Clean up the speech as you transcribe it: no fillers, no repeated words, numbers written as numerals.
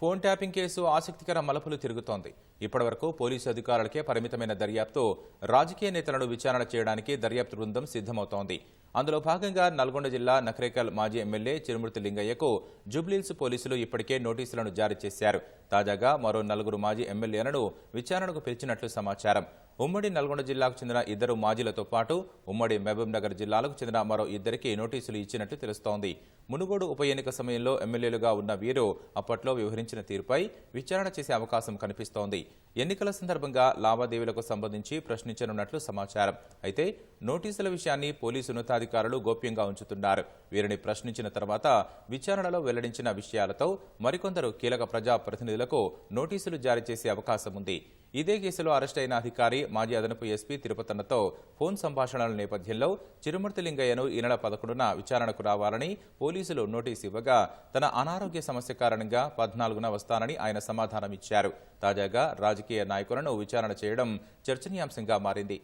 Phone tapping case ఆసక్తికర మలుపులు తిరుగుతోంది. ఇప్పటివరకు పోలీసు అధికారులకే పరిమితమైన దర్యాప్తు రాజకీయ నేతలను విచారణ చేయడానికి దర్యాప్తు బృందం సిద్ధమవుతోంది. అందులో భాగంగా నల్గొండ జిల్లా నకరేకల్ మాజీ ఎమ్మెల్యే చిరుమూర్తి లింగయ్యకు జూబ్లీహిల్స్ పోలీసులు ఇప్పటికే నోటీసులను జారీ చేశారు. తాజాగా మరో 4 మాజీ ఎమ్మెల్యేలను విచారణకు పిలిచినట్లు సమాచారం. ఉమ్మడి నల్గొండ జిల్లాకు చెందిన 2 మాజీలతో పాటు ఉమ్మడి మహబూబ్ నగర్ జిల్లాలకు చెందిన మరో 2కి నోటీసులు ఇచ్చినట్లు తెలుస్తోంది. మునుగోడు ఉప ఎన్నిక సమయంలో ఎమ్మెల్యేలుగా ఉన్న వీరు అప్పట్లో వ్యవహరించిన తీరుపై విచారణ చేసే అవకాశం కనిపిస్తోంది. ఎన్నికల సందర్భంగా లావాదేవీలకు సంబంధించి ప్రశ్నించనున్నట్లు సమాచారం. అయితే నోటీసుల విషయాన్ని పోలీసు ఉన్నతాధికారులు గోప్యంగా ఉంచుతున్నారు. వీరిని ప్రశ్నించిన తర్వాత విచారణలో వెల్లడించిన విషయాలతో మరికొందరు కీలక ప్రజా ప్రతినిధులకు నోటీసులు జారీ చేసే అవకాశం ఉంది. ఇదే కేసులో అరెస్ట్ అయిన అధికారి మాజీ అదనపు ఎస్పీ తిరుపతన్నతో ఫోన్ సంభాషణల నేపథ్యంలో చిరుమూర్తి లింగయ్యను ఈ నెల 11న విచారణకు రావాలని పోలీసులు నోటీసు ఇవ్వగా తన అనారోగ్య సమస్య కారణంగా 14న వస్తానని ఆయన సమాధానమిచ్చారు. తాజాగా రాజకీయ నాయకులను విచారణ చేయడం చర్చనీయాంశంగా మారింది.